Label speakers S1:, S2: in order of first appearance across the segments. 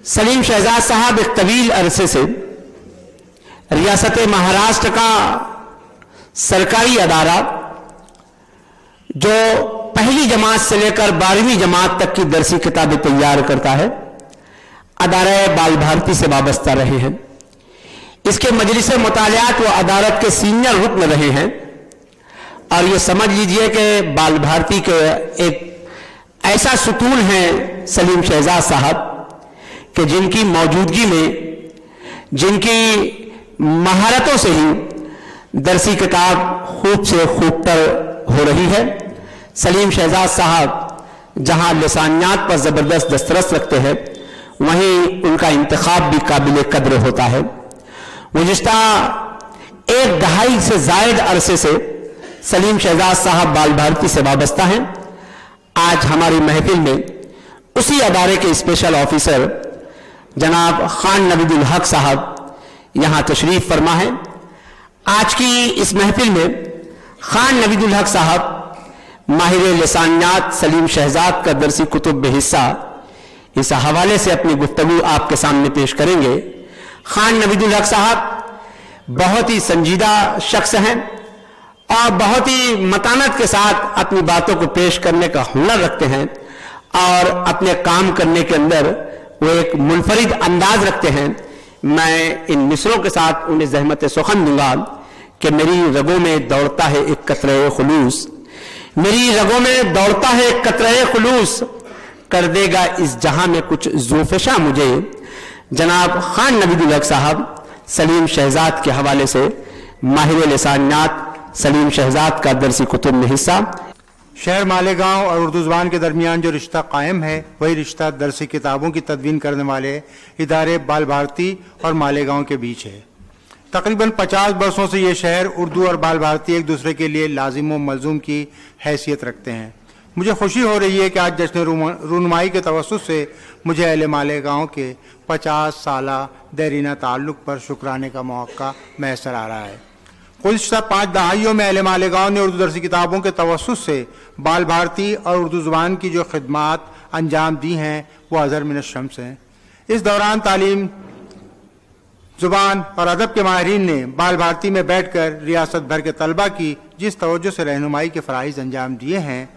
S1: सलीम शहजाद साहब एक तवील अरसे से रियासत महाराष्ट्र का सरकारी अदारा जो पहली जमात से लेकर 12वीं जमात तक की दरसी किताबें तैयार करता है, अदारा बाल भारती से वाबस्ता रहे हैं। इसके मजलिस मुतालियात व अदालत के सीनियर रुकन रहे हैं और ये समझ लीजिए कि बाल भारती के एक ऐसा सुतून है सलीम शहजाद साहब कि जिनकी मौजूदगी में, जिनकी महारतों से ही दरसी किताब खूब से खूब तर हो रही है। सलीम शहजाद साहब जहां लिसानियात पर ज़बरदस्त दस्तरस रखते हैं, वहीं उनका इंतखाब भी काबिल कद्र होता है। गुज़िश्ता एक दहाई से ज़ायद अरसे से सलीम शहजाद साहब बाल भारती से वाबस्ता हैं। आज हमारी महफिल में उसी अदारे के स्पेशल ऑफिसर जनाब खान नवीदुल हक साहब यहाँ तशरीफ फरमा है। आज की इस महफिल में खान नवीदुल हक साहब माहिर लिसानियात सलीम शहजाद का दरसी कुतुब में हिस्सा, इस हवाले से अपनी गुफ्तगू आपके सामने पेश करेंगे। खान नवीदुल हक साहब बहुत ही संजीदा शख्स हैं और बहुत ही मतानत के साथ अपनी बातों को पेश करने का हुनर रखते हैं और अपने काम करने के अंदर वो एक मुनफरिद अंदाज रखते हैं। मैं इन मिसरों के साथ उन्हें ज़हमत सुखन दूंगा कि मेरी रगों में दौड़ता है एक कतरे खुलूस, मेरी रगों में दौड़ता है एक कतरे खुलूस, कर देगा इस जहां में कुछ ज़ोफिशा मुझे। जनाब खान नवीदुल हक साहब सलीम शहजाद के हवाले से माहिर लिसानियात सलीम शहजाद का दरसी कुतुब में हिस्सा।
S2: शहर मालेगांव और उर्दू ज़बान के दरमियान जो रिश्ता कायम है, वही रिश्ता दरसी किताबों की तदवीन करने वाले इदारे बाल भारती और मालेगांव के बीच है। तकरीबन 50 बरसों से ये शहर उर्दू और बाल भारती एक दूसरे के लिए लाजिम व मलजूम की हैसियत रखते हैं। मुझे खुशी हो रही है कि आज जश्न रूनुमाई के तवस्सुत से मुझे अहले मालेगांव के 50 साला देरीना ताल्लुक़ पर शुक्राने का मौका मैसर आ रहा है। गुज़िश्ता 5 दहाइयों में अहले मालेगांव ने उर्दू दरसी किताबों के तवस्सुत से बाल भारती और उर्दू ज़ुबान की जो खिदमात अंजाम दी हैं, वो अज़हर मिन अश-शम्स हैं। इस दौरान तालीम, ज़ुबान और अदब के माहिरीन ने बाल भारती में बैठकर रियासत भर के तलबा की जिस तवज्जो से रहनुमाई के फ़राइज़ अंजाम दिए हैं,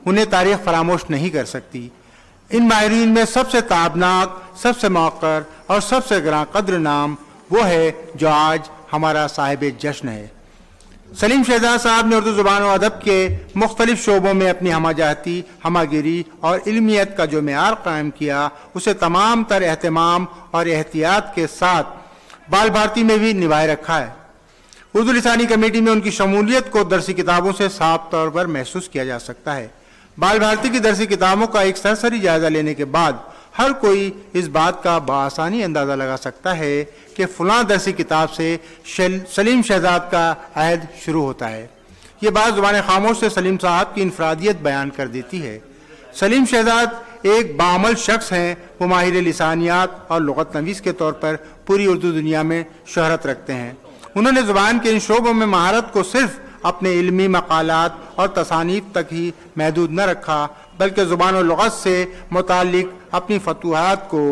S2: उन्हें तारीख़ फरामोश नहीं कर सकती। इन माहिरीन में सबसे ताबनाक, सबसे मौक़र और सबसे ग्रां कद्र नाम वो है जो आज हमारा साहिब जश्न है। सलीम शहजाद साहब ने उर्दू ज़ुबान और अदब के मुख्तलिफ शोबों में अपनी हमाजाती, हमागिरी और इल्मियत का जो मेयार कायम किया, उसे तमाम तर एहतमाम और एहतियात के साथ बाल भारती में भी निभाए रखा है। उर्दू लिसानी कमेटी में उनकी शमूलियत को दरसी किताबों से साफ तौर पर महसूस किया जा सकता है। बाल भारती की दरसी किताबों का एक सरसरी जायजा लेने के बाद हर कोई इस बात का बआसानी अंदाज़ा लगा सकता है कि फ़लाँ दरसी किताब से सलीम शहजाद का अहद शुरू होता है। ये बात ज़ुबान खामोश से सलीम साहब की इनफरादियत बयान कर देती है। सलीम शहजाद एक बामल शख्स हैं। वो माहिर लिसानियात और लुग़त नवीस के तौर पर पूरी उर्दू दुनिया में शोहरत रखते हैं। उन्होंने ज़ुबान के इन शोबों में महारत को सिर्फ़ अपने इल्मी मक़ालात और तसानीफ तक ही महदूद न रखा, बल्कि ज़ुबान और लुग़त से मुताल्लिक़ अपनी फतूहात को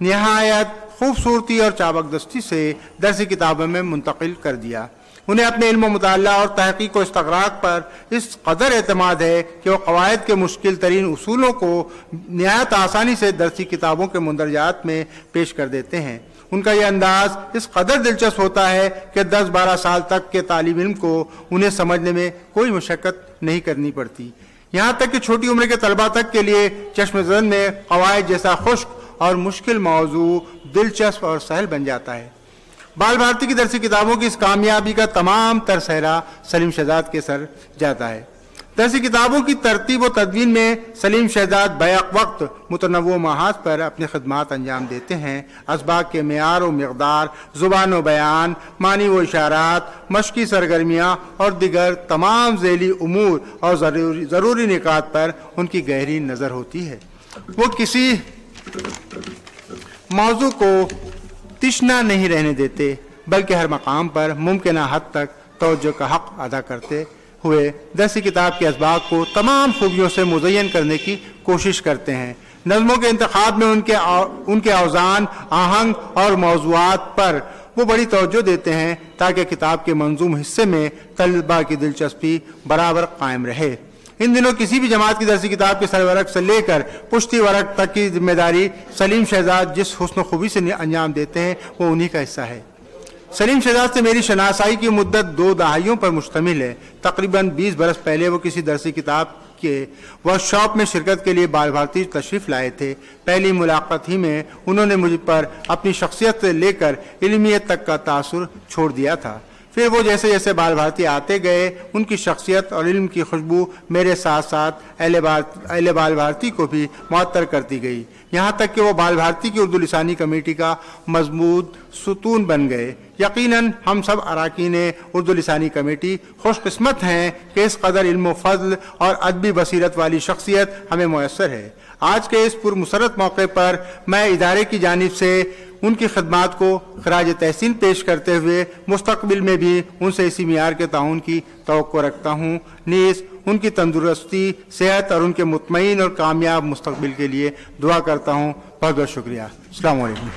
S2: निहायत खूबसूरती और चाबकदस्ती से दरसी किताबों में मुंतकिल कर दिया। उन्हें अपने इल्म मुताला और तहक़ीक़ व इस्तक़राक़ पर इस कदर एतमाद है कि वो क़वायद के मुश्किल तरीन उसूलों को निहायत आसानी से दरसी किताबों के मुंदरजात में पेश कर देते हैं। उनका यह अंदाज़ इस कदर दिलचस्प होता है कि 10-12 साल तक के तालिब इल्म को उन्हें समझने में कोई मशक्क़त नहीं करनी पड़ती। यहाँ तक कि छोटी उम्र के तलबा तक के लिए चश्म-ए-ज़न में क़वायद जैसा खुश्क और मुश्किल मौजू दिलचस्प और सहल बन जाता है। बाल भारती की दरसी किताबों की इस कामयाबी का तमाम तर सहरा सलीम शहजाद के सर जाता है। दरसी किताबों की तरतीब व तदवीन में सलीम शहजाद बैक वक्त मुतनव्वो महाज पर अपनी खिदमात अंजाम देते हैं। असबाक के मेयार व मक़दार, ज़ुबान व बयान, मानी व इशारात, मशक़ी सरगर्मियाँ और दिगर तमाम ज़ैली उमूर और ज़रूरी निकात पर उनकी गहरी नज़र होती है। वो किसी मौजू को तिश्ना नहीं रहने देते, बल्कि हर मकाम पर मुमकिन हद तक तवज्जो का हक़ अदा करते ہوئے درسی کتاب کے اسباق کو تمام خوبیوں سے مزین کرنے کی کوشش کرتے ہیں۔ نظموں کے انتخاب میں ان کے اوزان، آہنگ اور موضوعات پر وہ بڑی توجہ دیتے ہیں تاکہ کتاب کے منظوم حصے میں طلباء کی دلچسپی برابر قائم رہے۔ ان دنوں کسی بھی جماعت کی درسی کتاب کے سر ورق سے لے کر پشتی ورق تک کی ذمہ داری سلیم شہزاد جس حسن و خوبی سے انجام دیتے ہیں وہ انہی کا حصہ ہے۔ سلیم شہزاد سے میری شناسائی کی مدت 2 دہائیوں پر مشتمل ہے۔ تقریباً 20 برس پہلے وہ کسی درسی کتاب کے ورکشاپ میں شرکت کے لیے بال بھارتی تشریف لائے تھے۔ پہلی ملاقات ہی میں انہوں نے مجھ پر اپنی شخصیت سے لے کر علمیت تک کا تاثر چھوڑ دیا تھا۔ پھر وہ جیسے جیسے بال بھارتی آتے گئے ان کی شخصیت اور علم کی خوشبو میرے ساتھ ساتھ اہل بال بھارتی کو بھی معطر کرتی گئی، یہاں تک کہ وہ بال بھارتی کی اردو لسانی کمیٹی کا مضبوط ستون بن گئے۔ یقیناً ہم سب اراکین اردو لسانی کمیٹی خوش قسمت ہیں کہ اس قدر علم و فضل اور ادبی بصیرت والی شخصیت ہمیں میسر ہے۔ آج کے اس پرمسرت موقع پر میں ادارے کی جانب سے ان کی خدمات کو خراج تحسین پیش کرتے ہوئے مستقبل میں بھی ان سے اسی معیار کے تعاون کی توقع رکھتا ہوں، نیز ان کی تندرستی، صحت اور ان کے مطمئن اور کامیاب مستقبل کے لیے دعا کرتا ہوں۔ بہت بہت شکریہ۔ السلام علیکم۔